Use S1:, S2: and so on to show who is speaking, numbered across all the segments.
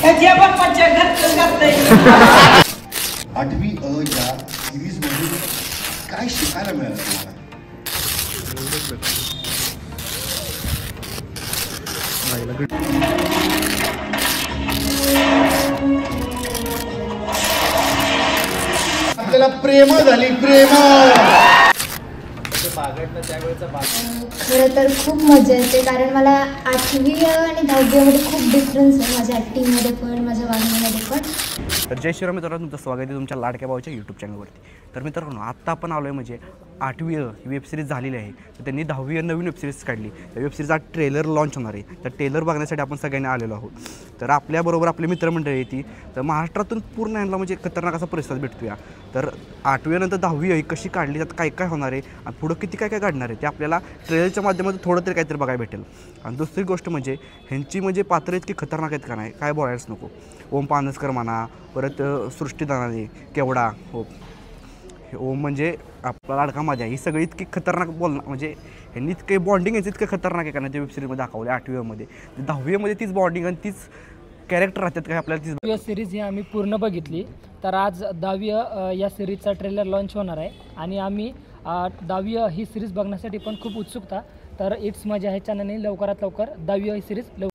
S1: 8वी अ या सिरीज मधून काय शिकायला मिळालं तुम्हाला? आपल्याला प्रेम झाली प्रेम.
S2: खरं तर खूप मजा येते कारण मला 8वी आणि 10वी मध्ये खूप डिफरन्स आहे माझ्या ॲक्टिंगमध्ये पण माझ्या वागण्यामध्ये पण.
S3: तर जय श्रीराम मित्रांनो, तुमचं स्वागत आहे तुमच्या लाडक्या भावाच्या यूट्यूब चॅनलवरती. तर मित्रांनो, आत्ता आपण आलो आहे म्हणजे 8वी ही वेबसिरीज झालेली आहे. तर त्यांनी 10वी नवीन वेबसिरीज काढली. त्या वेबसिरीजचा ट्रेलर लॉन्च होणार आहे. तर ट्रेलर बघण्यासाठी आपण सगळ्यांनी आलेलो आहोत. तर आपल्याबरोबर आपली मित्रमंडळी येते. तर महाराष्ट्रातून पूर्ण यांना म्हणजे खतरनाक असा प्रतिसाद भेटतो या. तर 8वी नंतर 10वी ही कशी काढली, त्यात काय काय होणार आहे आणि पुढं किती काय काय काढणार आहे ते आपल्याला ट्रेलरच्या माध्यमातून थोडं तरी काहीतरी बघायला भेटेल. आणि दुसरी गोष्ट म्हणजे ह्यांची म्हणजे पात्र इतकी खतरनाक आहेत का नाही, काय बोलायलाच नको. ओम पानसकर म्हणा, परत सृष्टी दानाने, केवडा, हो ओम म्हणजे आपला लाडका माझ्या, ही सगळी इतकी खतरनाक म्हणजे ह्यांनी इतके बॉन्डिंग यांचं इतकं खतरनाक आहे का नाही. त्या वेबसिरीजमध्ये दाखवले 8वीमध्ये. 10वीमध्ये तीच बॉन्डिंग आणि तीच कॅरेक्टर राहतात काय आपल्याला. तीच
S4: सिरीज ही आम्ही पूर्ण बघितली. तर आज 10वी या सिरीजचा ट्रेलर लॉन्च होणार आहे आणि आम्ही 10वी ही सिरीज बघण्यासाठी पण खूप उत्सुकता. तर इट्स मजा ह्या चॅनलने लवकरात लवकर 10वी ही सिरीज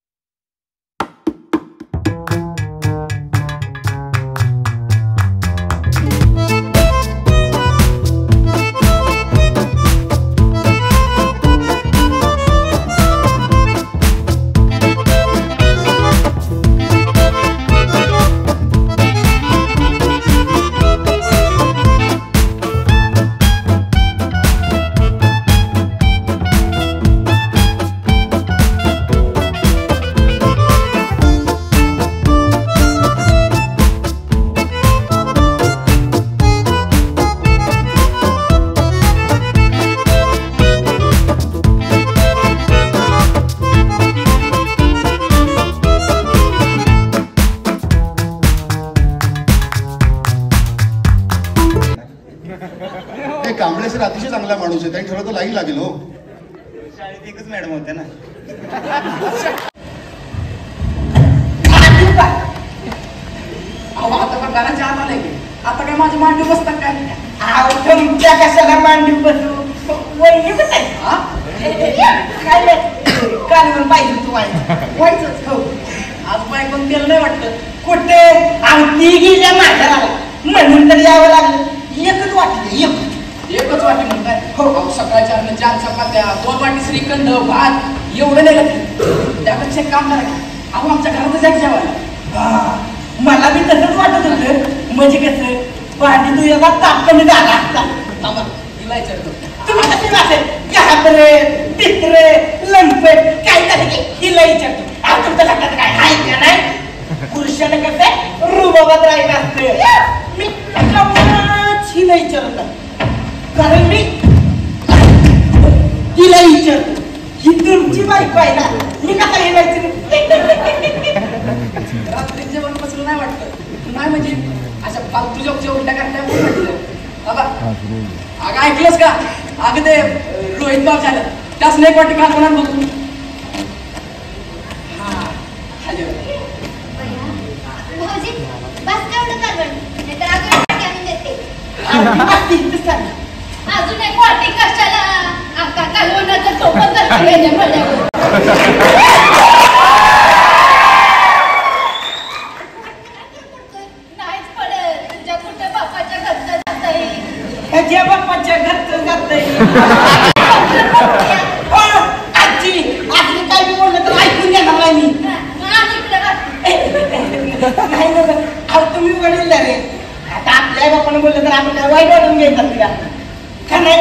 S1: कांबळे सर अतिशय चांगला माणूस आहे. त्यांनी ठरवलं लाईन लागेल. हो,
S5: शाळेत एकच मॅडम होत्या ना.
S6: आता काय माझी मांडी बसतात काय? तुमच्या कशाला मांडी बसू? वहिनी बस आहे काय म्हणून पाहिजे तू व्हायचंच. हो, आज बायकोन केलं नाही वाटतं. कुठे आमटी गेल्या माझ्या म्हणून तर यावं लागलं. एकच वाटते, एकच वाटी म्हणताय. हो, सकाळच्या 4 चपात्या, 2 वाटी श्रीखंड, भात एवढं नाही लागत. त्यापेक्षा काम करा. अहो, आमच्या घरातच जायचं जेवायला. मला बी तसंच वाटत होतं. म्हणजे कसं भाजी तू एका तापकने झाला असता. तिला विचारतो तुम्ही कशी वाटेल घाबरे तिसरे लंपट काय झालं की हिला विचारतो. अहो, तुमच्या लक्षात काय आहे का नाही? पुरुषानं कसं रुबाबात राहिलं असतं. मी हिला विचारतो कारण मी हिला विचारतो ही तुमची बायको आहे ना, मी कसा हिलायचं. रात्री जेवण बसलं नाही वाटतं. नाही म्हणजे अशा फालतू जॉबच्या उलट्या करता म्हटलं. बाबा अगं ऐकलंस का? अगं ते रोहित बाब झालं त्याच नाही वाटी का होणार बघू. हा हॅलो
S2: अजून एक वाटी कशाला? आका कालवणाचं टोपण तर नाहीच पडत. तुझ्या कुठे बापाच्या घरचं जाता येईल?
S6: ज्या बापाच्या घरचं जाता येईल. आजी आजी काय बी बोललं तर ऐकून घेणार नाही मी. नाही ना, अहो तुम्ही वडील रे. आता आपल्या बापाने बोललं तर आपण काय वाईट वाटून घ्यायचं तिला का नाही?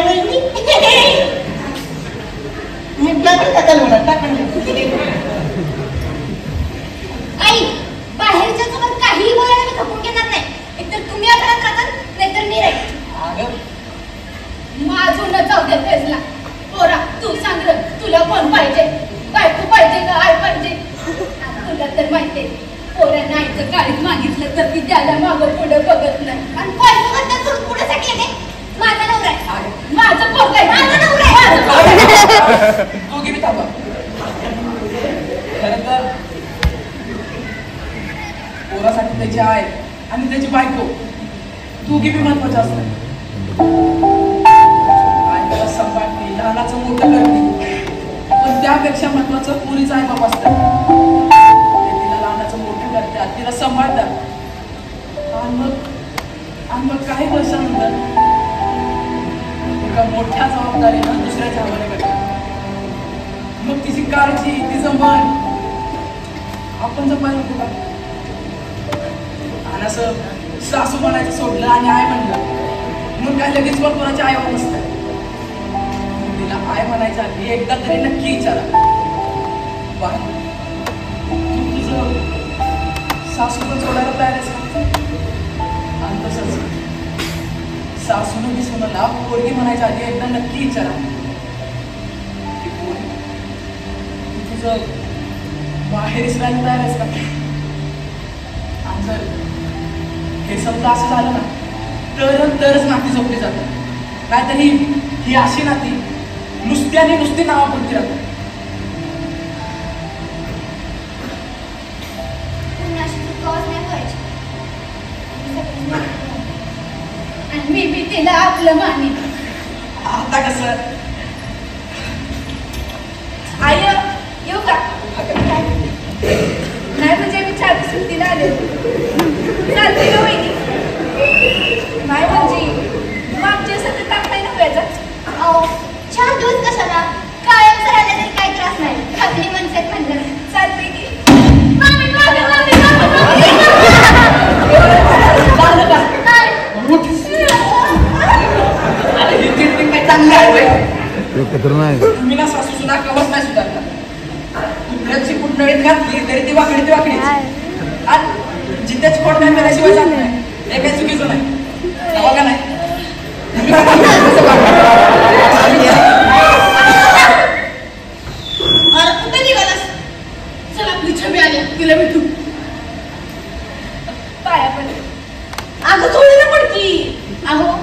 S6: मी टाकून
S2: आई बाहेरच्या सोबत काहीही बोलायला मी खपून घेणार नाही. एकतर तुम्ही आता राहतात नाहीतर मी राहील. माझून जाऊ दे फेसला. पोरा तू सांग र, तुला कोण पाहिजे? बायको पाहिजे का आई पाहिजे? तुला तर माहितीये पोरांना आईचं काळीत मागितलं तर ती त्याला मागं पुढे बघत नाही. आणि बायको बद्दल तू पुढेसाठी येते. माझा नवरा आहे, माझं पोरग आहे, माझा नवरा आहे.
S6: दोघी बी थांबा. खरं तर पोरासाठी त्याची आई आणि त्याची बायको दोघी बी महत्वाच्या असतात. आई त्याला सांभाळते, लहानाचं मोठं करते, पण त्यापेक्षा महत्वाचं पुरीचं आई बाप असतं. ते तिला लहानाचं मोठं करतात, तिला सांभाळतात आणि मग काही वर्षानंतर एका मोठ्या जबाबदारीनं दुसऱ्याच्या हवाले करतात. मग तिची काळजी, तिचं मन आपण जपायला नको का? आणि असं सासू म्हणायचं सोडलं आणि आई म्हणलं मग काय लगेच पण कोणाची आई होत नसतं. तिला आई म्हणायच्या आधी एकदा तरी नक्की विचारा, तू तुझं सासू पण सोडायला तयार आहेस का? आणि तसंच सासून मी सुनाला पोरगी म्हणायच्या आधी एकदा नक्की विचारा की पोरी तू तुझं बाहेर राहायला तयार आहेस का? आणि जर हे समजा असं झालं ना तरच नाती जपली जातात. नाहीतर ही अशी नाती नुसती नावापुरती राहतात.
S2: आणि मी बी तिला आपलं माने.
S6: आता कसं
S2: आई येऊ का? नाही म्हणजे मी चार सुट्टीला आले चालते का वहिनी? नाही म्हणजे मागच्या सतत टाकताय ना व्याजा. अहो 4 दिवस कशाला? कायम राहिल्या तरी काही त्रास नाही. आपली मनसेत म्हणलं चालते की
S6: तुम्ही ना सासू सुद्धा कवच नाही सुधारणार. कुत्र्याची कुठनळीत घातली तरी ती वाकडी ती वाकडीच. आणि जिद्याची खोड नाही मेल्याशिवाय जात नाही. हे काही चुकीचं नाही. बघा नाही
S2: अरे कुठे निघालास? चल आपली छबी आली, तिला भेटू. पाया पण अगं थोडी पडती. अहो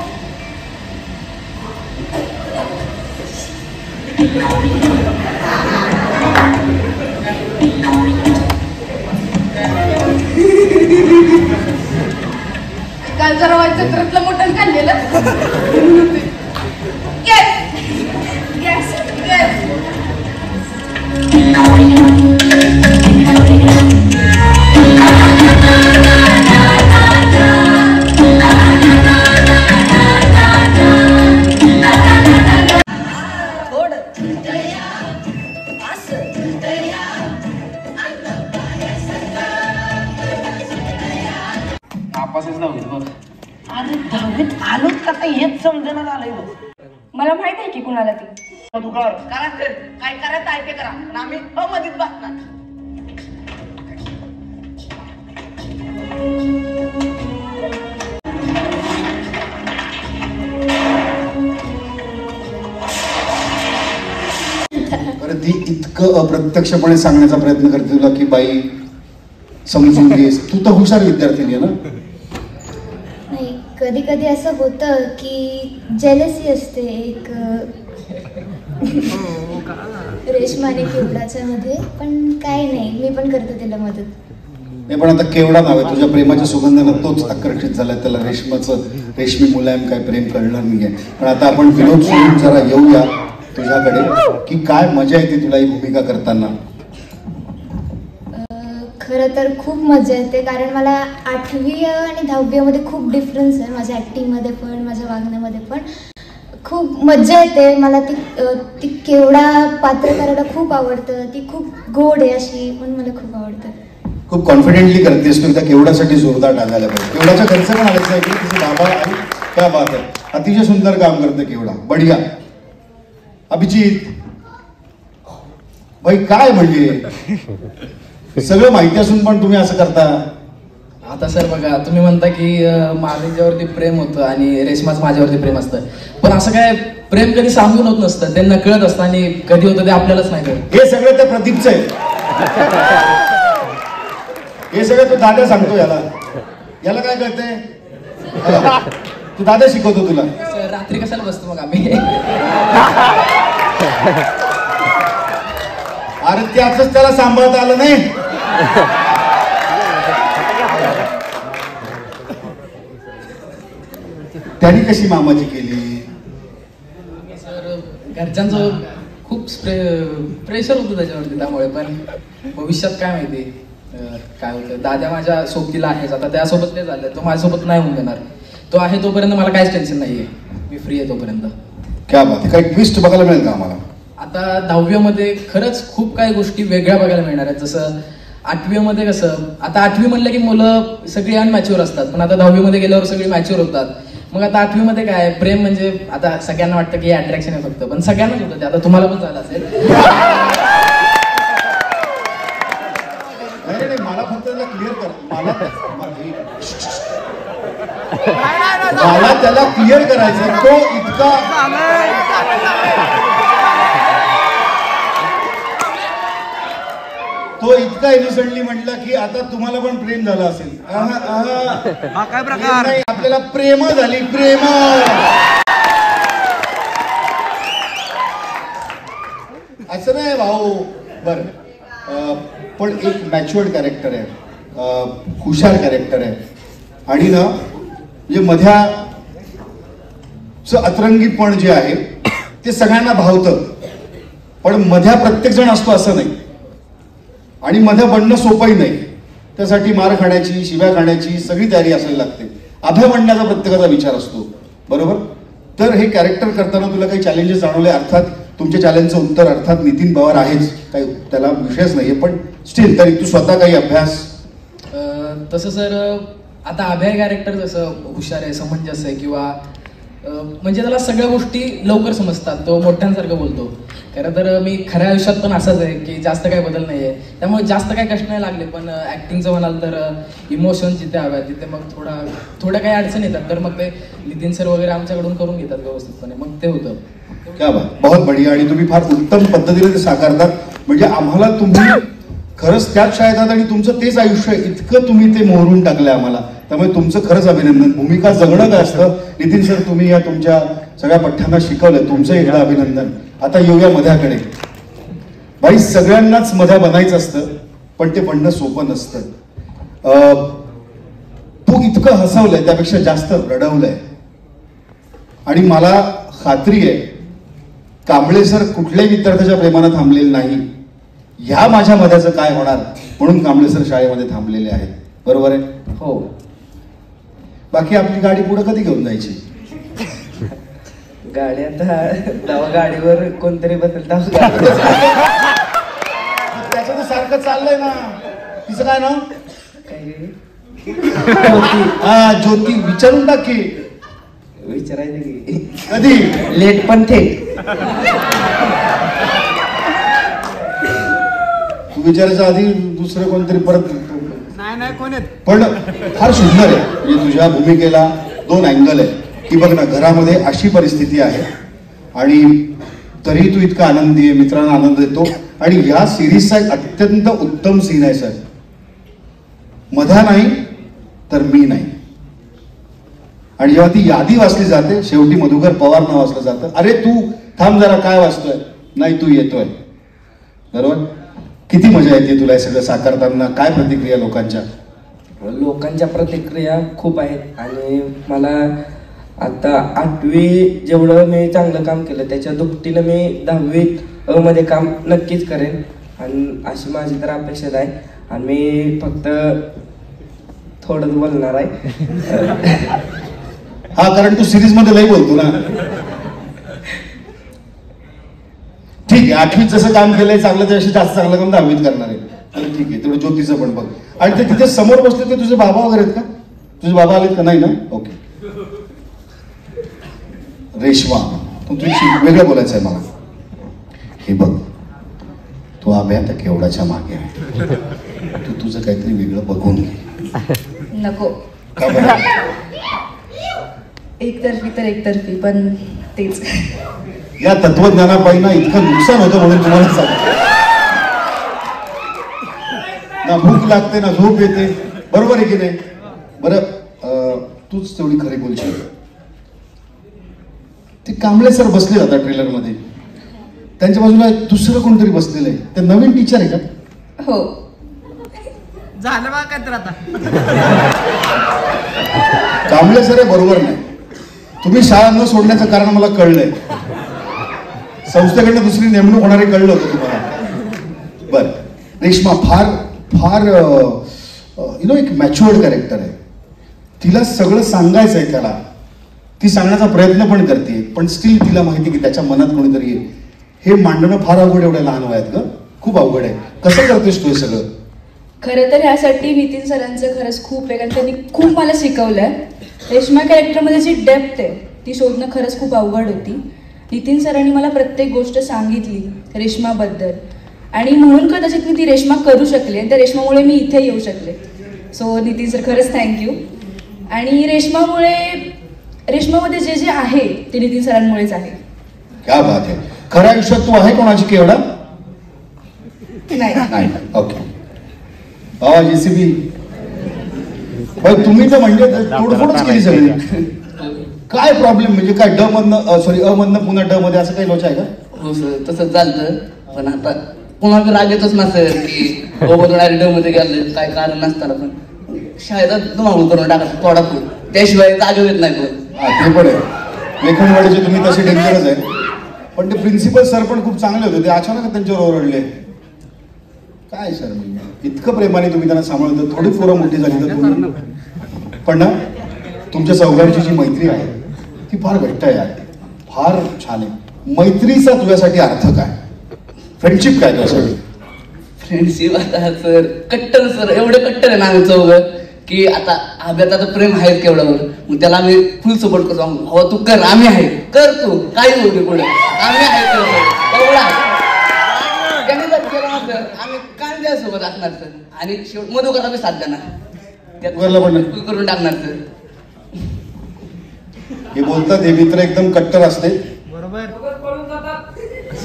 S2: काल जरा चक्रातलं मोठं खाल्लेलं. गॅस गॅस
S6: अरे दहावीत आलोच का ते हेच समजण्यात आलंय.
S2: मला माहित आहे की कुणाला ती.
S6: करा तर काय करायचं आहे ते करा. आम्ही अमधीत बसणार.
S1: बरं ती इतकं अप्रत्यक्षपणे सांगण्याचा प्रयत्न करते तुला की बाई समजून घेस. तू तर हुशार विद्यार्थिनी आहे ना?
S7: नाही, कधी कधी असं होतं की जेलसी असते एक रेशमा आणि केवडाच्या मध्ये. पण काय नाही, मी पण करते तिला मदत.
S1: नाही पण आता केवढा नाव आहे तुझ्या प्रेमाच्या सुगंधानं तोच आकर्षित झाला. त्याला रेशमी मुलायम काय प्रेम कळणार नाहीये. पण आता आपण विनोद सोडून जरा येऊया तुझ्याकडे की काय मजा येते तुला ही भूमिका करताना.
S7: खरं तर खूप मजा येते, कारण मला 8वी आणि 10वी मध्ये खूप डिफरन्स आहे. माझ्या ॲक्टिंगमध्ये पण माझ्या वागण्यामध्ये पण खूप मजा येते. मला ती केवढा पात्र करायला खूप आवडतं. ती खूप गोड आहे अशी, पण मला खूप आवडतं.
S1: खूप कॉन्फिडेंटली करतेस तू. एकदा केवढ्यासाठी जोरदार टाकायला पाहिजे. केवढाचा खर्च पण आलेच नाही की तुझे बाबा आणि क्या बात आहे. अतिशय सुंदर काम करतं केवढा. बढिया. अभिजित भाई काय म्हणजे सगळं माहिती असून पण तुम्ही असं करता.
S8: आता सर बघा, तुम्ही म्हणता की माझ्यावरती प्रेम होतं आणि रेशमाच माझ्यावरती प्रेम असतं. पण असं काय प्रेम कधी सांगून होत नसतं. त्यांना कळत असतं आणि कधी होतं ते आपल्यालाच नाही कळत.
S1: हे सगळं त्या प्रदीपचं आहे. हे सगळं तू दादा सांगतो याला. याला काय कळतंय? तू दादा शिकवतो तुला.
S8: सर रात्री कशाला बसतो मग आम्ही?
S1: अरे त्याच त्याला सांभाळता आलं नाही. त्यांनी कशी मामाजी केली?
S8: सर घरच्यांचं खूप प्रेशर होतं त्याच्यावरती, त्यामुळे पण भविष्यात काय माहिती काय होतं. दादा माझ्या सोबतीला आहेच, आता त्यासोबत ते झालं, तो माझ्यासोबत नाही होऊन देणार. तो आहे तोपर्यंत मला काहीच टेन्शन नाहीये, मी फ्री आहे तोपर्यंत.
S1: क्या बात आहे. काही ट्विस्ट बघायला मिळेल का आम्हाला?
S8: आता 10वीमध्ये खरंच खूप काही गोष्टी वेगळ्या बघायला मिळणार आहेत. जसं 8वीमध्ये कसं, आता 8वी म्हणलं की मुलं सगळी अनमॅच्युअर असतात, पण आता 10वीमध्ये गेल्यावर सगळी मॅच्युअर होतात. मग आता 8वीमध्ये काय प्रेम म्हणजे आता सगळ्यांना वाटतं की अट्रॅक्शन आहे फक्त, पण सगळ्यांनाच होतं ते. आता तुम्हाला पण झालं असेल.
S1: नाही, मला फक्त त्याला क्लिअर कर. मला त्याला क्लिअर करायचं. तो इतका इनोसंटली म्हटला की आता तुम्हाला पण प्रेम झालं असेल.
S3: हा काय प्रकार?
S1: आपल्याला प्रेम झाली, प्रेम. असं नाही भाऊ. बर, पण एक मॅच्युअर्ड कॅरेक्टर आहे, हुशार कॅरेक्टर आहे, आणि ना म्हणजे मध्याचं अतरंगीपण जे आहे ते सगळ्यांना भावतं, पण मध्या प्रत्येक जण असतो असं नाही, आणि मध्या बनणं सोपंही नाही. त्यासाठी मार खाण्याची, शिव्या खाण्याची सगळी तयारी असायला लागते. अभय बनण्याचा प्रत्येकाचा विचार असतो, बरोबर? तर हे कॅरेक्टर करताना तुला काही चॅलेंजेस जाणवले? अर्थात तुमच्या चॅलेंजचं उत्तर अर्थात नितीन पवार आहेच, काही त्याला विषयच नाहीये, पण स्टील तरी तू स्वतः काही अभ्यास?
S8: तसं सर आता अभय कॅरेक्टर जसं हुशार आहे, समंजस आहे, किंवा म्हणजे त्याला सगळ्या गोष्टी लवकर समजतात, तो मोठ्यांसारखं बोलतो. खरं तर मी खऱ्या आयुष्यात पण असंच आहे की जास्त काही बदल नाहीये, त्यामुळे जास्त काही कष्ट नाही लागले. पण ऍक्टिंगचं म्हणाल तर इमोशन जिथे हव्या तिथे मग थोड्या काही अडचण येतात, तर मग ते नितीन सर वगैरे आमच्याकडून करून घेतात व्यवस्थितपणे, मग ते होतं.
S1: क्या बात, बहुत बढिया. आणि तुम्ही फार उत्तम पद्धतीने ते साकारतात. म्हणजे आम्हाला तुम्ही खरंच त्याच शाळेत आहात आणि तुमचं तेच आयुष्य आहे, इतकं तुम्ही ते मोहरून टाकलंय आम्हाला. त्यामुळे तुमचं खरंच अभिनंदन. भूमिका जगणं काय असतं नितीन सर, तुम्ही या तुमच्या सगळ्या पठ्यांना शिकवलं, तुमचं एकदा अभिनंदन. आता येऊया मध्याकडे. बाई, सगळ्यांनाच मध्या बनायचं असतं, पण ते बनणं सोपं नसतं. तू इतकं हसवलंय, त्यापेक्षा जास्त रडवलंय, आणि मला खात्री आहे कांबळे सर कुठल्याही विद्यार्थ्याच्या प्रेमानं थांबलेले नाही. ह्या माझ्या मध्याचं काय होणार म्हणून कांबळे सर शाळेमध्ये थांबलेले आहेत, बरोबर आहे?
S8: हो.
S1: बाकी आपली गाडी पुढे कधी घेऊन जायची?
S9: गाडी आता गाडीवर कोणतरी बसेल त्याचं
S1: तर सारखं चाललंय ना. तिचं काय नाव? हा, ज्योती. विचारून टाक की.
S9: विचारायचं की
S1: कधी?
S9: लेट पण थेट.
S1: तू विचारायच्या आधी दुसरं कोणतरी परत.
S3: नाही कोण आहेत?
S1: पण फार सुंदर आहे. म्हणजे तुझ्या भूमिकेला 2 अँगल आहे की बघ ना, घरामध्ये अशी परिस्थिती आहे आणि तरी तू इतका आनंदी आहे, मित्रांना आनंद देतो. आणि या सिरीजचा एक अत्यंत उत्तम सीन आहे सर. मध्या नाही तर मी नाही, आणि जेव्हा ती यादी वाचली जाते शेवटी मधुकर पवार नाव वाचलं जातं. अरे तू थांब जरा, काय वाचतोय? नाही, तू येतोय, बरोबर? किती मजा येते तुला हे सगळं साकारताना? काय प्रतिक्रिया लोकांच्या?
S9: लोकांच्या प्रतिक्रिया खूप आहेत, आणि मला आता 8वी जेवढं मी चांगलं काम केलं त्याच्या दुपटीनं मी 10वी मध्ये काम नक्कीच करेन, आणि अशी माझी तर अपेक्षा आहे. आणि मी फक्त थोडंच बोलणार आहे.
S1: हा, कारण तू सिरीज मध्ये लई बोलतो ना. ठीक आहे, 8वीत जसं काम केलंय चांगलं, त्याशी जास्त चांगलं काम 10वीत करणार आहे. ठीक आहे, तेवढं ज्योतीचं पण बघ. आणि ते तिथे समोर बसले ते तुझे बाबा वगैरे आहेत का? तुझे बाबा आलेत का? नाही ना? ओके. रेश्मा, तुझी वेगळं बोलायचं आहे मला. हे बघ, तू आम्ही आता केवढाच्या मागे आहे, तू तुझं काहीतरी वेगळं बघून घे.
S10: नको.
S1: का बरं?
S10: एकतर्फी तर एकतर्फी, पण तेच
S1: या तत्वज्ञानापायी ना इतकं नुकसान होतं म्हणून तुम्हाला सांगतो. ना भूक लागते ना झोप येते, बरोबर आहे की नाही? बरं, तूच तेवढी खरी बोलशील. ते कांबळे सर बसले जातात ट्रेलर मध्ये, त्यांच्या बाजूला दुसरं कोणतरी बसलेलं आहे. ते नवीन टीचर आहे का?
S10: हो.
S3: झालं बा काय तर आता.
S1: कांबळे सर आहे, बरोबर नाही. तुम्ही शाळा न सोडण्याचं कारण मला कळलंय. संस्थेकडनं दुसरी नेमणूक होणारी कळलं होतं तुम्हाला. बर रेश्मा फार फार एक मॅच्युअर्ड कॅरेक्टर आहे. तिला सगळं सांगायचं आहे त्याला. ती सांगण्याचा प्रयत्न पण करते, पण स्टील तिला माहिती की त्याच्या मनात कोणीतरी आहे. हे मांडणं फार अवघड एवढ्या लहान वयात ग. खूप अवघड आहे. कसं करतेस तू हे सगळं?
S10: खरं तर ह्यासाठी नितीन सरांचं खरंच खूप आहे, कारण त्यांनी खूप मला शिकवलंय. रेश्मा कॅरेक्टरमध्ये जी डेप्थ आहे ती शोधणं खरंच खूप अवघड होती. नितीन सरांनी मला प्रत्येक गोष्ट सांगितली रेश्माबद्दल, आणि म्हणून कदाचित मी ती रेश्मा करू शकले, आणि त्या रेश्मामुळे मी इथे येऊ शकले. सो नितीन सर खरंच थँक्यू. आणि रेश्मामध्ये जे जे आहे ते नितीन सरांमुळेच आहे.
S1: क्या बात आहे. खऱ्या आयुष्यात तू आहे कोणाची केवढा?
S10: नाही.
S1: ओके. बाबा जेसीबी तुम्ही तर म्हणजे तोडफोडच केली सगळी. काय प्रॉब्लेम म्हणजे काय ड मधनं सॉरी अ मधनं पुन्हा ड मध्ये असं काही लोच आहे का?
S11: हो सर तसंच चालतं, पण आता कोणाला राग येतच नसेल की ड मध्ये गेलं काय कारण नसताना, पण शाळेचा धुमाकूळ करून टाका तोडाफोड, त्याशिवाय जागा येत नाही. पण
S1: ते पण आहे. लेखनवाडीचे तुम्ही तसे डेंजरच आहे. पण ते प्रिन्सिपल सर पण खूप चांगले होते. ते अचानक त्यांच्यावर ओरडले. काय सर म्हणजे इतकं प्रेमाने तुम्ही त्यांना सांभाळता. थोडी पोरं मोठी झाली तर तुम्ही, पण ना तुमच्या चौघांची जी मैत्री आहे ती फार घट्ट आहे यार. फार छान आहे. मैत्रीचा तुझ्यासाठी अर्थ काय? फ्रेंडशिप काय तुझ्यासाठी?
S11: फ्रेंडशिप आता सर कट्टर सर एवढे कट्टर आहे ना आम्ही चौघं की आता अभ्यात आता प्रेम आहे केवढ्यावर, मग त्याला आम्ही फुल सपोर्ट करतो. हवा तू कर, आम्ही आहे, कर तू काही होऊ दे पुढे, आम्ही आहे एवढा त्याने जर केलं मात्र आम्ही कांद्यासोबत असणार सर. आणि शेवट मधुकरला बी साथ देणार, फुल करून टाकणार सर.
S1: हे बोलतात हे मित्र एकदम कट्टर असते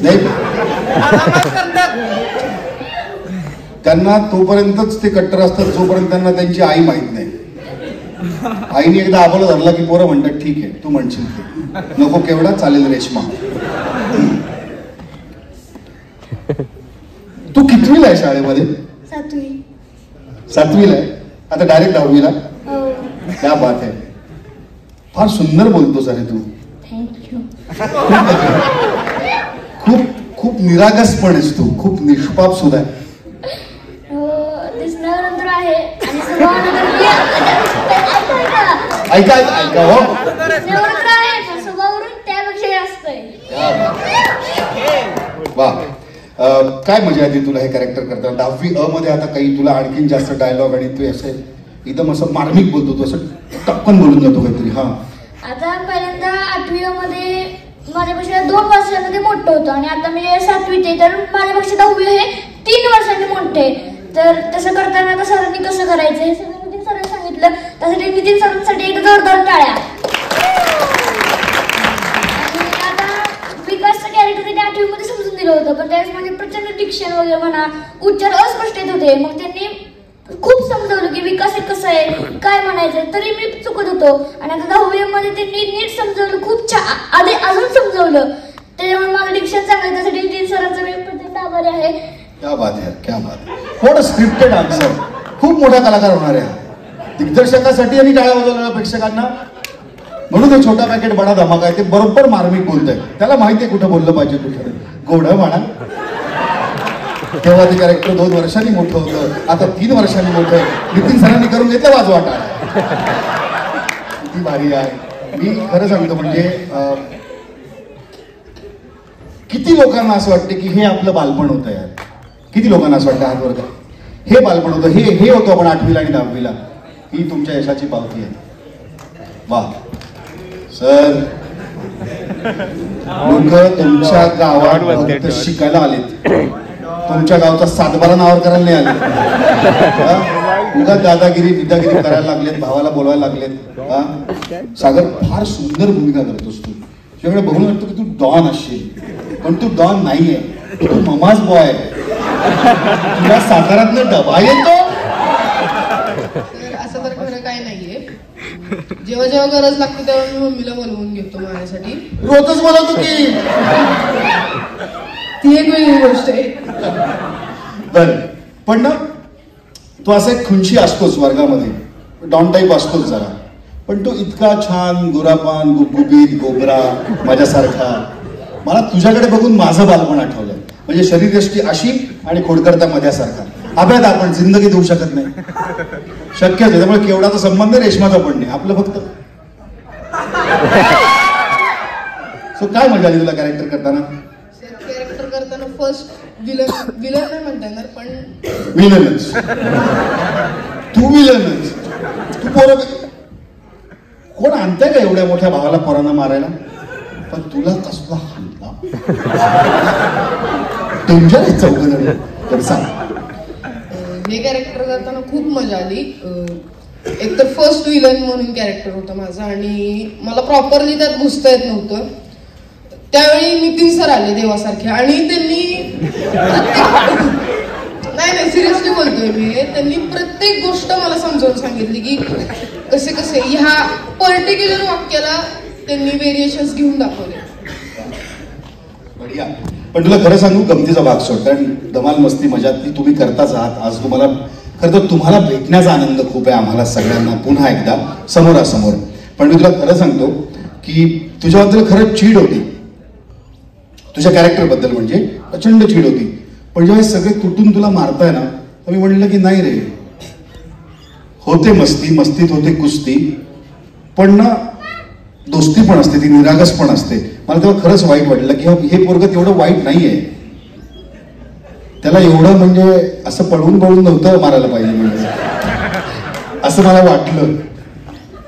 S1: नाही, त्यांना तोपर्यंतच ते कट्टर असतात जोपर्यंत त्यांना त्यांची आई माहित नाही. आईने एकदा आबाला धरला की पोरं म्हणतात ठीक आहे तू म्हणशील ते, नको केवढा चालेल रेश्मा. तू कितवीला आहे शाळेमध्ये?
S7: 7वी.
S1: 7वीला आहे. आता डायरेक्ट 10वीला? क्या बात आहे. फार सुंदर बोलतोस अरे तू.
S7: थँक्यू.
S1: खूप खूप निरागस पण आहेस तू, खूप निष्पाप सुद्धा आहे.
S7: दिसण्यानंतर आहे आणि
S1: ऐका ऐका हो
S7: स्वभावावरून त्यापेक्षा जास्त आहे.
S1: वा काय मजा येते तुला हे कॅरेक्टर करताना. 10वी अ मध्ये आता काही तुला आणखीन जास्त डायलॉग आणि तू असं एकदम असं मार्मिक बोलतो, तू असं टक्कन बोलून जातो काहीतरी. हा
S7: आता पहिल्यांदा 8वी मध्ये माझ्यापेक्षा 2 वर्षांमध्ये मोठं होतं आणि आता मी 7वीत आहे, तर माझ्यापेक्षा 10वी हे 3 वर्षांनी मोठे. तर तसं करताना आता सरांनी कसं करायचं हे सगळं नितीन सरांनी सांगितलं. त्यासाठी नितीन सरांसाठी एक जोरदार टाळ्या. आणि आता विकासचं कॅरेक्टर त्यांनी 8वी मध्ये समजून दिलं होतं, पण त्यावेळेस म्हणजे प्रचंड डिक्शन वगैरे म्हणा उच्चार अस्पष्ट येत होते. मग त्यांनी खूप समजवलं की विकास हे कसं आहे काय म्हणायचं, तरी मी चुकत होतो. आणि आता 10वी मध्ये त्यांनी नीट समजवलं, खूप आधी अजून समजवलं, त्याच्यामुळे माझं डिक्शन चांगलं. त्यासाठी नितीन सरांचा मी प्रचंड आभारी आहे.
S1: क्या बात है, क्या बात. What a scripted answer. खूप मोठा कलाकार होणार आहे. दिग्दर्शकासाठी आणि टाळ्या वाजवणाऱ्या प्रेक्षकांना. म्हणून हे छोटा पॅकेट बडा धमाका आहे. ते बरोबर मार्मिक बोलतंय, त्याला माहिती आहे कुठं बोललं पाहिजे कुठं. गोड म्हणा. तेव्हा ते कॅरेक्टर 2 वर्षांनी मोठं होतं, आता 3 वर्षांनी मोठं आहे. नितीन सरांनी करून घेतलं वाजवाटा. किती भारी आहे. मी खरं सांगतो म्हणजे किती लोकांना असं वाटतं की हे आपलं बालपण होतं यार. किती लोकांना असं वाटतं हात वर का हे बालपण होतं, हे होतं आपण 8वीला आणि 10वीला. ही तुमच्या यशाची पावती आहे. वा सर. लोक तुमच्या गावात फक्त शिकायला आलेत, तुमच्या गावचा 7-12 नावावर करायला नाही आले. उगा दादागिरी विदागिरी करायला लागलेत, भावाला बोलवायला लागलेत. सागर फार सुंदर भूमिका करतोस तू. तुझ्याकडे बघून वाटतं की तू डॉन असशील, पण तू डॉन नाहीये, तू ममाज बॉय आहे. तुला साताऱ्यातनं डबा येतो.
S12: असं तर खरं काही नाहीये. जेव्हा जेव्हा गरज लागते तेव्हा मी मम्मीला बोलवून घेतो माझ्यासाठी.
S1: रोजच बोलवतो की
S12: ती एक वेगळी गोष्ट आहे.
S1: बरं पण ना तू असा एक खुंशी असतोच वर्गामध्ये, डॉन टाईप असतोच जरा, पण तो इतका छान गोरापान गुबगुबीत गोबरा माझ्यासारखा. मला तुझ्याकडे बघून माझं बालपण आठवलं. म्हणजे शरीरयष्टी अशी आणि खोडकरता मध्यासारखा. अभ्यात आपण जिंदगी देऊ शकत नाही, शक्यच आहे. त्यामुळे केवढाचा संबंध रेशमाचा पण नाही आपलं फक्त. सो काय मजा आली तुला कॅरेक्टर करताना?
S12: कॅरेक्टर करताना फर्स्ट विलन नाही म्हणता येणार पण
S1: विलनच. तू विलनच. तू पोरं कोण आणतंय का एवढ्या मोठ्या भावाला पोरांना मारायला? पण तुला कसला हल्ला डेंजर आहे चौघजण. तर सांग.
S12: हे कॅरेक्टर करताना खूप मजा आली. एक तर फर्स्ट विलन म्हणून कॅरेक्टर होतं माझं आणि मला प्रॉपरली त्यात घुसता येत नव्हतं. त्यावेळी नितीन सर आले देवासारखे आणि त्यांनी नाही सिरियसली बोलतोय मी. त्यांनी प्रत्येक गोष्ट मला समजावून सांगितली की कसे कसे ह्या पर्टिक्युलर वाक्याला त्यांनी व्हेरिएशन्स घेऊन दाखवले.
S1: बढिया. पण तुला खरं सांगू गमतीचा भाग सोड, कारण धमाल मस्ती मजा ती तुम्ही करताच आहात. आज तुम्हाला खरं तर तुम्हाला भेटण्याचा आनंद खूप आहे आम्हाला सगळ्यांना पुन्हा एकदा समोरासमोर. पण मी तुला खरं सांगतो की तुझ्याबद्दल खरंच चीड होती, तुझ्या कॅरेक्टरबद्दल म्हणजे प्रचंड चीड होती. पण जेव्हा सगळे तुटून तुला मारताय ना तर मी म्हणलं की नाही रे, होते मस्ती, मस्तीत होते कुस्ती, पण ना दोस्ती पण असते, ती निरागस पण असते. मला तेव्हा खरंच वाईट वाटलं की हे पोरगं तेवढं वाईट नाहीये, त्याला एवढं म्हणजे असं पळून नव्हतं मारायला पाहिजे म्हणजे असं मला वाटलं.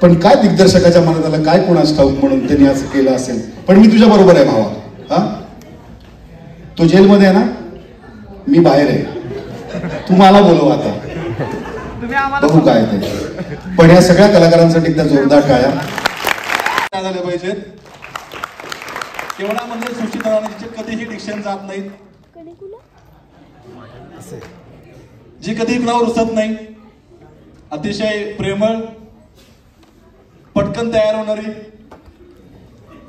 S1: पण काय दिग्दर्शकाच्या मनात आलं काय कोणास ठाऊक म्हणून त्यांनी असं केलं असेल. पण मी तुझ्या बरोबर आहे भावा. हा तो जेलमध्ये आहे ना, मी बाहेर आहे. तू मला बोलव आता, बघू काय ते. पण या सगळ्या कलाकारांसाठी त्या जोरदार टाळ्या
S13: झाल्या पाहिजेत. केवढामध्ये सुशिक्षित कधीही डिक्शन जात नाहीत, जी कधी कुणावर रुसत नाही, अतिशय प्रेमळ, पटकन तयार होणारी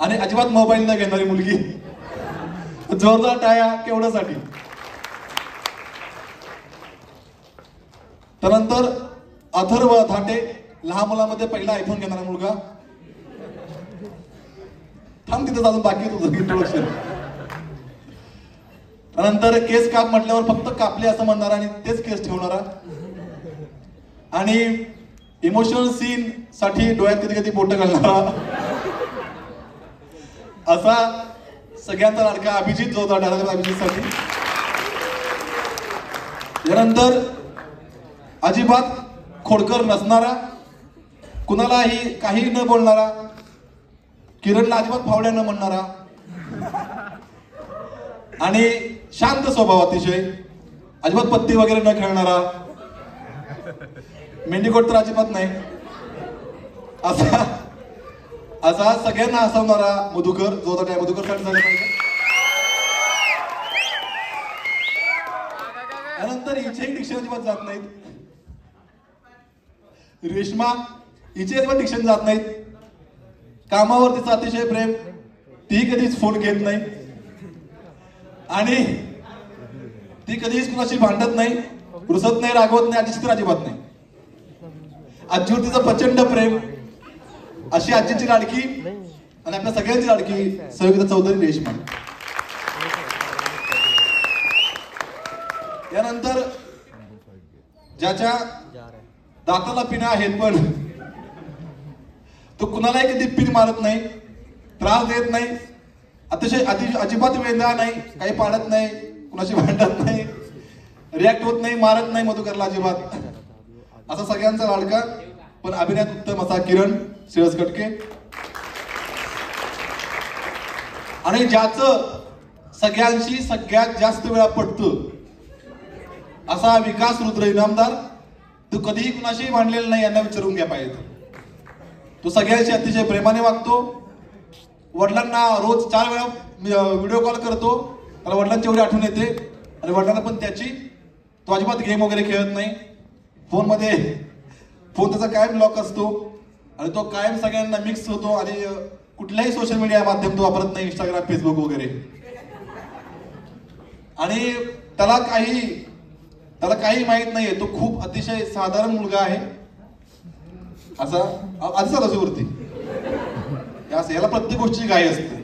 S13: आणि अजिबात मोबाईल न घेणारी मुलगी. जोरदार टाळ्या केवढ्यासाठी. त्यानंतर अथर्व धाटे, लहान मुलामध्ये पहिला आयफोन घेणारा मुलगा. थांब तिथं अजून बाकी तुझं इंट्रोडक्शन. त्यानंतर केस काप म्हटल्यावर फक्त कापले असं म्हणणारा आणि तेच केस ठेवणारा आणि इमोशनल सीन साठी डोळ्यात कधी कधी बोट घालणारा असा सगळ्यांचा लाडका अभिजित जोरदार टाळ्या अभिजित साठी. यानंतर अजिबात खोडकर नसणारा, कुणालाही काही न बोलणारा, किरणला अजिबात फावड्या न म्हणणारा आणि शांत स्वभाव अतिशय, अजिबात पत्ती वगैरे न खेळणारा, मेंढीकोट तर अजिबात नाही असा सगळ्यांना हसवणारा मधुकर. जोरदार टाळ्या मधुकर साठी झाला पाहिजे. त्यानंतर हिचे डिक्शन अजिबात जात नाहीत. रेश्मा, हिचे अजिबात डिक्शन जात नाहीत. कामावर तिचं अतिशय प्रेम, ती कधीच फोन घेत नाही आणि ती कधीच कुणाशी भांडत नाही, रुसत नाही, रागवत नाही, आजीची तर अजिबात नाही. आजीवर तिचं प्रचंड प्रेम, अशी आजीची लाडकी आणि आपल्या सगळ्यांची लाडकी संयुक्ता चौधरी रेश्मा. यानंतर ज्याच्या दाताला पिण्या आहेत पण तो कुणालाही कधी पिन मारत नाही, त्रास देत नाही, अतिशय अजिबात वेंदा नाही, काही पाडत नाही, कुणाशी भांडत नाही, रिॲक्ट होत नाही, मारत नाही मधुकरला अजिबात. असा सगळ्यांचा लाडका पण अभिनयात उत्तम असा किरण सिळसकटके. आणि ज्याचं सगळ्यांशी सगळ्यात जास्त वेळा पटतं असा विकास रुद्र इनामदार. तो कधीही कुणाशी भांडलेला नाही, यांना विचारून घ्या पाहिजे. तो सगळ्यांशी अतिशय प्रेमाने वागतो. वडिलांना रोज 4 वेळा व्हिडिओ कॉल करतो, त्याला वडिलांची एवढी आठवण येते आणि वडिलांना पण त्याची. तो अजिबात गेम वगैरे खेळत नाही, फोनमध्ये फोन त्याचा कायम लॉक असतो आणि तो कायम सगळ्यांना मिक्स होतो आणि कुठल्याही सोशल मीडिया माध्यम तो वापरत नाही, इंस्टाग्राम फेसबुक वगैरे. आणि त्याला काही माहित नाहीये, तो खूप अतिशय साधारण मुलगा आहे. असा आधी चालायची वरती असं, याला प्रत्येक गोष्टीची घाई असते.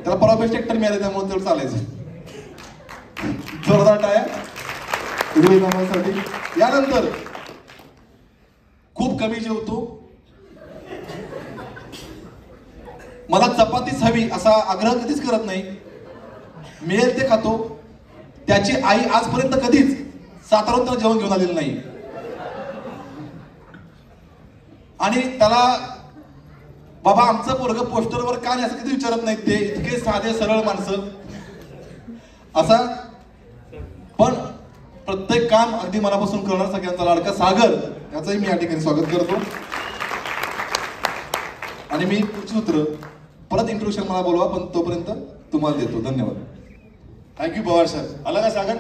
S13: त्याला परवा बेस्ट ऍक्टर मिळाले त्यामुळे तेवढं चालायचं. जोरदार टाळ्या नामासाठी. यानंतर खूप कमी जेवतो, मला चपातीच हवी असा आग्रह कधीच करत नाही, मिळेल ते खातो. त्याची आई आजपर्यंत कधीच साताराहून त्याला जेवण घेऊन आलेलं नाही. आणि त्याला बाबा आमचं पोरगं पोस्टरवर का नाही असं कधी विचारत नाहीत. ते इतके साधे सरळ माणसं असा, पण प्रत्येक काम अगदी मनापासून करणार सगळ्यांचा लाडका सागर याचंही मी या ठिकाणी स्वागत करतो. आणि मी पुढची सूत्र परत इंट्रोडक्शन मला बोलवा, पण तोपर्यंत तुम्हाला देतो. धन्यवाद.
S1: Thank you Pawar sir. अलग है सागर,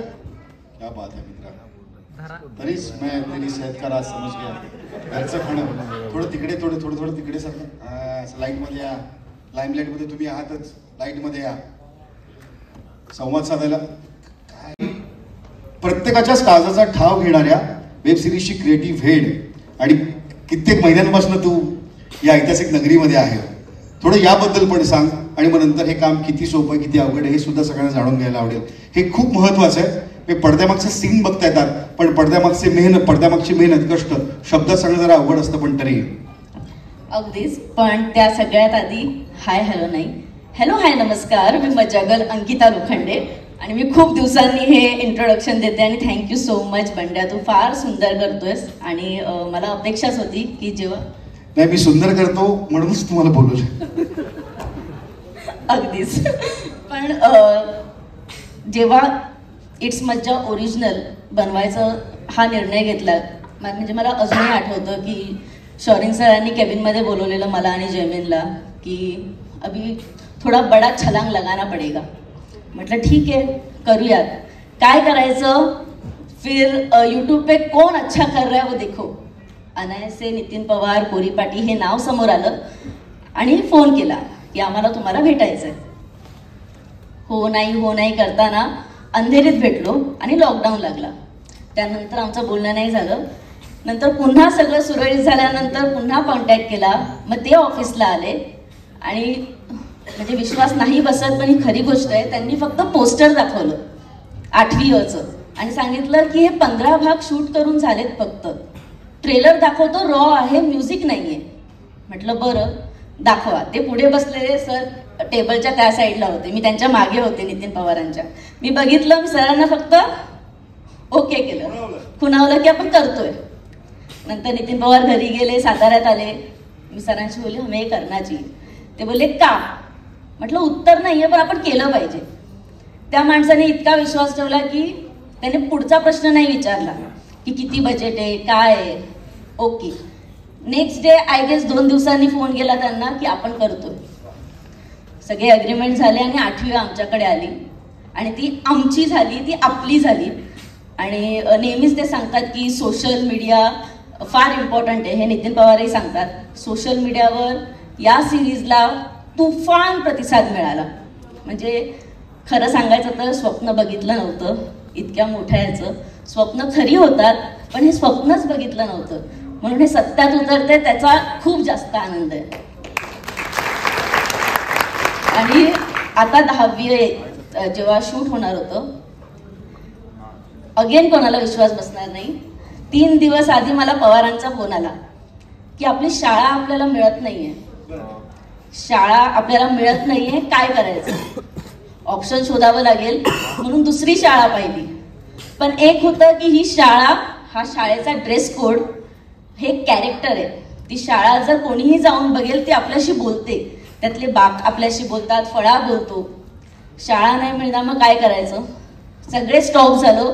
S1: क्या बात है मित्रा. तरीच मैं तेरी सेहत का राज समझ गया. घरचं खाणं थोडं तिकडे, थोडं तिकडे सर. लाईटमध्ये या, लाईमलाईटमध्ये तुम्ही आहातच, लाईटमध्ये या. संवाद साधायला प्रत्येकाच्याच काळजाचा ठाव घेणाऱ्या वेब सिरीजची क्रिएटिव्ह हेड आणि कित्येक महिन्यांपासून तू या ऐतिहासिक नगरीमध्ये आहे. थोडं याबद्दल पण सांग आणि मग नंतर हे काम किती सोपं आहे किती अवघड आहे हे सुद्धा सगळ्यांना जाणून घ्यायला आवडेल. हे खूप महत्वाचं आहे. हे पडद्यामागचे सीन बघता येतात, पण पडद्यामागची मेहनत कष्ट शब्दात सांगणं जरा अवघड असतं, पण तरी
S14: अगदीच. पण त्या सगळ्यात आधी हाय हॅलो नाही, हॅलो हाय नमस्कार, मी मजागल अंकिता लोखंडे आणि मी खूप दिवसांनी हे इंट्रोडक्शन देते. आणि थँक्यू सो मच बंड्या, तू फार सुंदर करतोयस. आणि मला अपेक्षाच होती की जेव्हा
S1: नाही मी सुंदर करतो म्हणूनच तुम्हाला बोलवलं.
S14: अगदीच. पण जेव्हा इट्स मज्जा ओरिजिनल बनवायचं हा निर्णय घेतला, म्हणजे मला अजूनही आठवतं की शौरिन सरांनी केबिनमध्ये बोलवलेलं मला आणि जयमीनला की अभी थोडा बडा छलांग लगाना पडेगा. म्हटलं ठीक आहे करूयात. काय करायचं, फिर यूट्यूब पे कौन अच्छा कर रहा है वो देखो. अनायसे नितीन पवार कोरीपाटी हे नाव समोर आलं आणि फोन केला की आम्हाला तुम्हाला भेटायचंय. हो नाही करताना अंधेरीत भेटलो आणि लॉकडाऊन लागला. त्यानंतर आमचं बोलणं नाही झालं. नंतर पुन्हा सगळं सुरळीत झाल्यानंतर पुन्हा कॉन्टॅक्ट केला. मग ते ऑफिसला आले आणि म्हणजे विश्वास नाही बसत, पण ही खरी गोष्ट आहे, त्यांनी फक्त पोस्टर दाखवलं 8वीचं आणि सांगितलं की हे 15 भाग शूट करून झालेत, फक्त ट्रेलर दाखवतो रॉ आहे, म्युझिक नाहीये. म्हटलं बरं दाखवा. ते पुढे बसलेले सर टेबलच्या त्या साईडला होते, मी त्यांच्या मागे होते नितीन पवारांच्या. मी बघितलं, मी सरांना फक्त ओके केलं, खुणावलं की आपण करतोय. नंतर नितीन पवार घरी गेले, साताऱ्यात आले. मी सरांशी बोलले हमें करना चाहिए. ते बोलले का. म्हटलं उत्तर नाहीये पण आपण केलं पाहिजे. त्या माणसाने इतका विश्वास ठेवला की त्याने पुढचा प्रश्न नाही विचारला की किती बजेट आहे काय आहे. Okay. Next day I guess 2 दिवसांनी फोन केला त्यांना की आपण करतोय. सगळे अग्रीमेंट झाले आणि 8वी आमच्याकडे आली आणि ती आमची झाली, ती आपली झाली. आणि नेहमीच ते सांगतात की सोशल मीडिया फार इम्पॉर्टंट आहे, हे नितीन पवारही सांगतात. सोशल मीडियावर या सिरीजला तुफान प्रतिसाद मिळाला. म्हणजे खरं सांगायचं तर स्वप्न बघितलं नव्हतं इतक्या मोठ्या याचं. स्वप्न खरी होतात पण हे स्वप्नच बघितलं नव्हतं, म्हणून हे सत्यात उतरते, त्याचा खूप जास्त आनंद आहे. आणि आता 10वी जेव्हा शूट होणार होतं, अगेन कोणाला विश्वास बसणार नाही, 3 दिवस आधी मला पवारांचा फोन आला की आपली शाळा आपल्याला मिळत नाहीये, काय करायचं. ऑप्शन शोधावं लागेल म्हणून दुसरी शाळा पाहिली. पण एक होतं की ही शाळा, हा शाळेचा ड्रेस कोड हे कॅरेक्टर आहे. ती शाळा जर कोणीही जाऊन बघेल ती आपल्याशी बोलते, त्यातले बाक आपल्याशी बोलतात, फळा बोलतो. शाळा नाही मिळणार मग काय करायचं. सगळे स्टॉप झालो.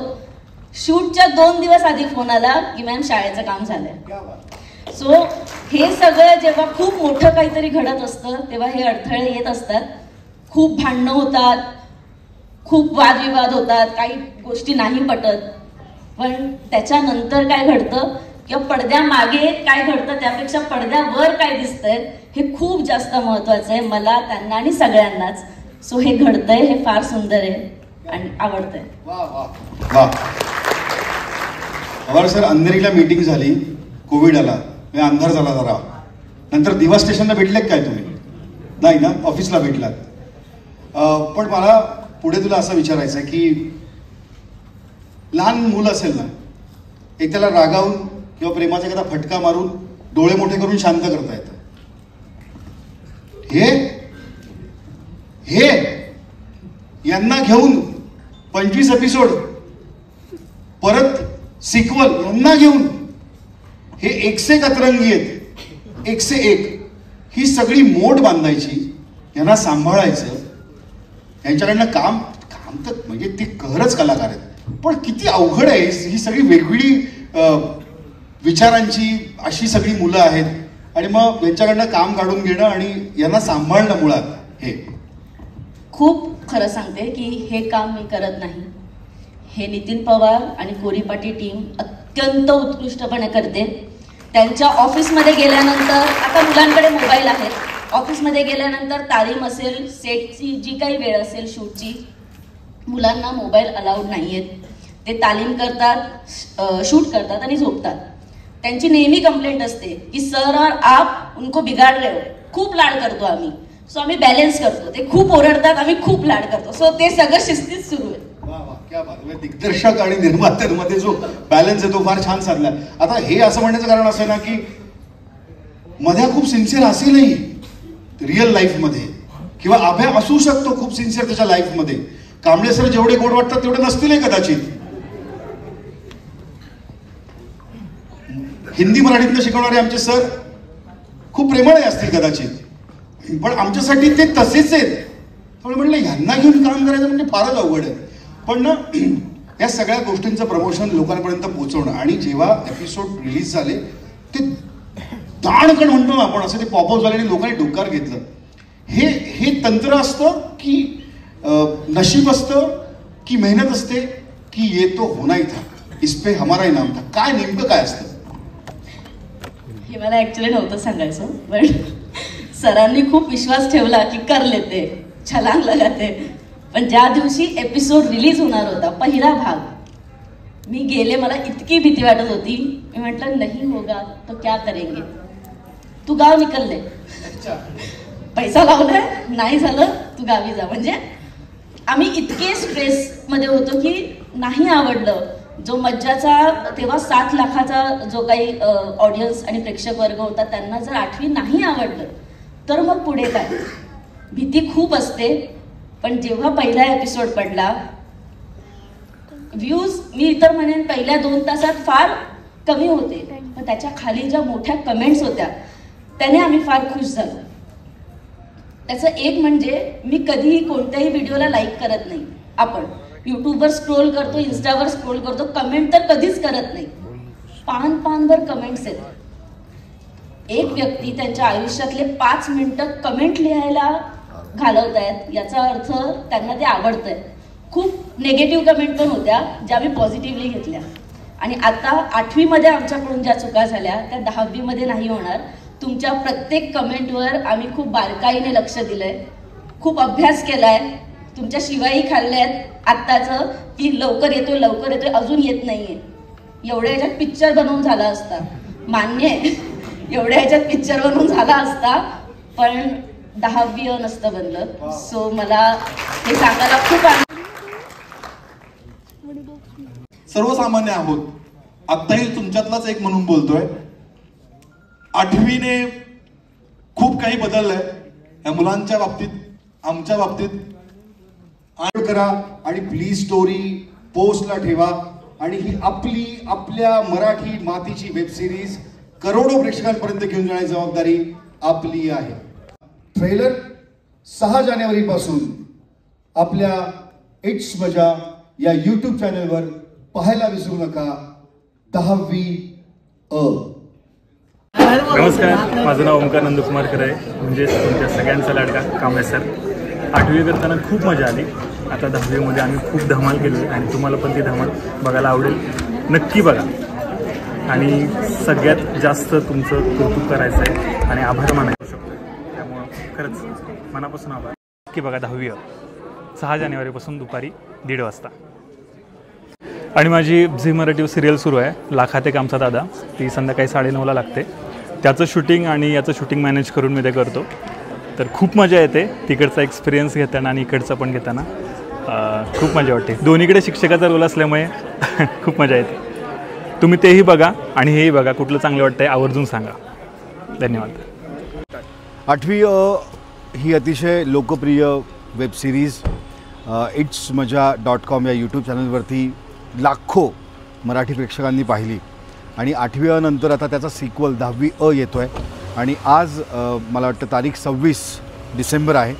S14: शूटच्या 2 दिवस आधी फोन आला की मॅम शाळेचं काम झालंय. सो हे सगळं जेव्हा खूप मोठं काहीतरी घडत असतं तेव्हा हे अडथळे येत असतात. खूप भांडणं होतात, खूप वादविवाद होतात, काही गोष्टी नाही पटत. पण त्याच्यानंतर काय घडतं किंवा पडद्यामागे काय घडतं त्यापेक्षा पडद्यावर काय दिसतंय हे खूप जास्त महत्वाचं आहे मला, त्यांना आणि सगळ्यांनाच. सो हे घडतंय, हे फार सुंदर आहे आणि आवडतंय.
S1: पवार सर, अंधेरीला मीटिंग झाली, कोविड आला, अंधार झाला जरा. नंतर दिवा स्टेशनला भेटले काय तुम्ही? नाही ना, ऑफिसला भेटलात. पण मला पुढे तुला असं विचारायचं आहे की लहान मुलं असेल ना, एक त्याला रागावून किंवा प्रेमाचा एखादा फटका मारून डोळे मोठे करून शांत करता येतं. हे यांना घेऊन 25 एपिसोड परत सिक्वल यांना घेऊन हे 101 अतरंगी आहेत, 101 ही सगळी मोड बांधायची, यांना सांभाळायचं, यांच्याकडनं काम तर म्हणजे ते कहरच कलाकार आहेत. पण किती अवघड आहे ही सगळी वेगवेगळी विचारांची अशी सगळी मुलं आहेत आणि मग यांच्याकडनं काम काढून घेणं आणि यांना सांभाळणं मुळात हे
S14: खूप खरं सांगते की हे काम मी करत नाही. हे नितीन पवार आणि कोरीपाटी टीम अत्यंत उत्कृष्टपणे करते. त्यांच्या ऑफिसमध्ये गेल्यानंतर आता मुलांकडे मोबाईल आहेत. ऑफिसमध्ये गेल्यानंतर तालीम असेल, सेटची जी काही वेळ असेल शूटची, मुलांना मोबाईल अलाउड नाही आहेत. ते तालीम करतात, शूट करतात आणि झोपतात. त्यांची नेहमी कंप्लेंट असते की सर और आप उनको बिगाड़ रहे हो. खूप लाड करतो आम्ही, सो आम्ही बॅलन्स करतो. ते खूप ओरडतात, आम्ही खूप लाड करतो. सो ते सगळं शिस्तीत सुरू आहे.
S1: क्या बात आहे. दिग्दर्शक आणि निर्मात्यांमध्ये जो बॅलन्स आहे तो फार छान साधला. आता हे असं म्हणण्याचं कारण असं ना की मध्या खूप सिन्सिअर असेलही रिअल लाईफमध्ये, किंवा अभ्या असू शकतो खूप सिन्सिअर त्याच्या लाईफमध्ये. कांबळे सर जेवढे गोड वाटतात तेवढे नसतील कदाचित. हिंदी मराठीतनं शिकवणारे आमचे सर खूप प्रेमळ असतील कदाचित, पण आमच्यासाठी ते तसेच आहेत. त्यामुळे म्हणलं ह्यांना घेऊन काम करायचं म्हणजे फारच अवघड आहे. पण ना या सगळ्या गोष्टींचं प्रमोशन लोकांपर्यंत पोहोचवणं, आणि जेव्हा एपिसोड रिलीज झाले ते दाणकण म्हणतो ना आपण, असं ते पॉपअप झाले आणि लोकांनी डोकार घेतलं. हे तंत्र असतं की नशीब असतं की मेहनत असते की ये तो होना ही था, इस पे हमारा इनाम था? काय नेमकं काय असतं?
S14: हे मला ऍक्च्युली नव्हतं सांगायचं, पण सरांनी खूप विश्वास ठेवला की कर लेते, छलांग लगाते. पण ज्या दिवशी एपिसोड रिलीज होणार होता पहिला भाग, मी गेले, मला इतकी भीती वाटत होती. मी म्हटलं नाही होगा तो क्या करेंगे, तू गाव निकलले, पैसा लावलाय, नाही झालं तू गावी जा. म्हणजे आम्ही इतके स्ट्रेसमध्ये होतो की नाही आवडलं. जो मज्जाचा तेव्हा 7 लाखाचा जो काही ऑडियन्स आणि प्रेक्षक वर्ग होता त्यांना जर 8वी नाही आवडलं तर मग पुढे काय? भीती खूप असते. पण जेव्हा पहिला एपिसोड पडला, व्ह्यूज मी तर म्हणेन पहिल्या 2 तासात फार कमी होते, पण त्याच्या खाली ज्या मोठ्या कमेंट्स होत्या त्याने आम्ही फार खुश झालो. त्याचं एक म्हणजे मी कधीही कोणत्याही व्हिडिओला लाईक करत नाही. आपण यूट्यूबवर स्क्रोल करतो, इन्स्टावर स्क्रोल करतो, कमेंट तर कधीच करत नाही. पानभर कमेंट्स आहेत. एक व्यक्ती त्यांच्या आयुष्यातले 5 मिनिटं कमेंट लिहायला घालवतायत, याचा अर्थ त्यांना ते आवडतंय. खूप नेगेटिव्ह कमेंट पण होत्या ज्या मी पॉझिटिव्हली घेतल्या. आणि आता 8वी मध्ये आमच्याकडून ज्या चुका झाल्या त्या 10वी मध्ये नाही होणार. तुमच्या प्रत्येक कमेंटवर आम्ही खूप बारकाईने लक्ष दिलंय, खूप अभ्यास केलाय, तुमच्या शिवाई खाल्ल्यात आत्ताचं की लवकर येतोय अजून येत नाहीये. एवढ्या ह्याच्यात पिक्चर बनवून झाला असता, मान्य आहे, एवढ्या ह्याच्यात पिक्चर बनवून झाला असता, पण 10वी नसतं बनलं. सो मला हे सांगायला खूप
S13: सर्वसामान्य आहोत. आत्ताही तुमच्यातलाच एक म्हणून बोलतोय. 8वीने खूप काही बदललंय या मुलांच्या बाबतीत, आमच्या बाबतीत.
S1: करा आणि प्लीज स्टोरी पोस्टला ठेवा. आणि ही आपल्या मराठी मातीची वेब सिरीज करोडो प्रेक्षकांपर्यंत घेऊन जाण्याची जबाबदारी आपली आहे. ट्रेलर 6 जानेवारीपासून आपल्या इट्स मजा या यूट्यूब चॅनलवर पाहायला विसरू नका. 10वी
S15: नमस्कार, माझं नाव ओंकार नंदकुमार आहे, म्हणजेच तुमच्या सगळ्यांचा लाडका कांबळे सर. 8वी करताना खूप मजा आली. आता 10वीमध्ये आम्ही खूप धमाल केली आणि तुम्हाला पण ती धमाल बघायला आवडेल. नक्की बघा. आणि सगळ्यात जास्त तुमचं कौतुक करायचं आहे आणि आभार मानायला शकतो. त्यामुळं खरंच मनापासून आभार. नक्की बघा 10वी 6 जानेवारीपासून दुपारी 1:30 वाजता. आणि माझी झी मराठी सिरियल सुरू आहे, लाखात एक आमचा दादा. ती संध्याकाळी 9:30ला लागते. त्याचं शूटिंग आणि याचं शूटिंग मॅनेज करून मी ते करतो. तर खूप मजा येते तिकडचा एक्सपिरियन्स घेताना आणि इकडचा पण घेताना. खूप मजा वाटते. दोन्हीकडे शिक्षकाचा रोल असल्यामुळे खूप मजा येते. तुम्ही तेही बघा आणि हेही बघा, कुठलं चांगलं वाटतंय आवर्जून सांगा. धन्यवाद.
S1: 8वी ही अतिशय लोकप्रिय वेबसिरीज itsmaja.com या यूट्यूब चॅनलवरती लाखो मराठी प्रेक्षकांनी पाहिली आणि 8वी नंतर आता त्याचा सिक्वल 10वी येतो आहे आणि आज मला वाटतं तारीख 26 डिसेंबर आहे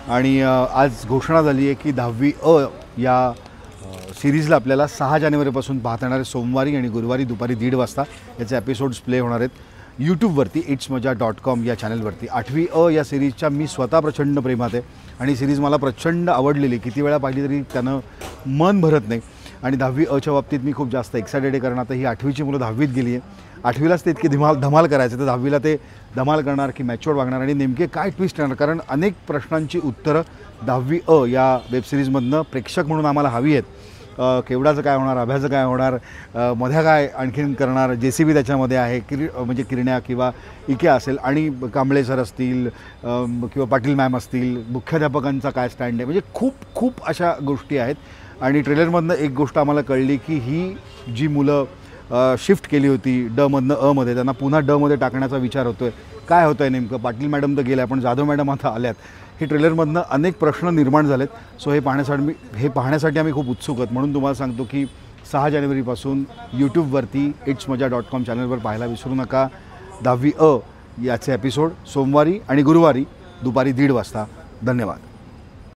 S1: आणि आज घोषणा झाली आहे की 10वी या सिरीजला आपल्याला 6 जानेवारीपासून पाहता येणार आहे. सोमवारी आणि गुरुवारी दुपारी 1:30 वाजता याचे एपिसोड्स प्ले होणार आहेत यूट्यूबवरती itsmaja.com या चॅनलवरती. 8वी या सिरीजच्या मी स्वतः प्रचंड प्रेमात आहे आणि सिरीज मला प्रचंड आवडलेली. किती वेळा पाहिली तरी त्यानं मन भरत नाही आणि 10वी च्या बाबतीत मी खूप जास्त एक्सायटेड आहे कारण आता ही 8वीची मुलं 10वीत गेली आहे. 8वीलाच ते इतकी धमाल करायचं तर 10वीला ते धमाल करणार की मॅच्युअर वागणार आणि नेमके काय ट्विस्ट येणार कारण अनेक प्रश्नांची उत्तरं 10वी या वेबसिरीजमधनं प्रेक्षक म्हणून आम्हाला हवी आहेत. केवडाचं काय होणार, अभ्याचं काय होणार, मध्या काय आणखीन करणार, JCB त्याच्यामध्ये आहे म्हणजे किरण्या किंवा इके असेल आणि कांबळे सर असतील किंवा पाटील मॅम असतील, मुख्याध्यापकांचा काय स्टँड आहे, म्हणजे खूप खूप अशा गोष्टी आहेत. आणि ट्रेलरमधनं एक गोष्ट आम्हाला कळली की ही जी मुलं शिफ्ट केली होती डमधनं मध्ये त्यांना पुन्हा डमध्ये टाकण्याचा विचार होतो आहे. काय होतं आहे नेमकं? पाटील मॅडम तर गेल्या पण जाधव मॅडम आता आल्यात. हे ट्रेलरमधनं अनेक प्रश्न निर्माण झालेत. सो हे पाहण्यासाठी आम्ही खूप उत्सुक आहोत. म्हणून तुम्हाला सांगतो की 6 जानेवारीपासून यूट्यूबवरती itsmaja.com चॅनलवर पाहायला विसरू नका. 10वी याचे एपिसोड सोमवारी आणि गुरुवारी दुपारी 1:30 वाजता. धन्यवाद.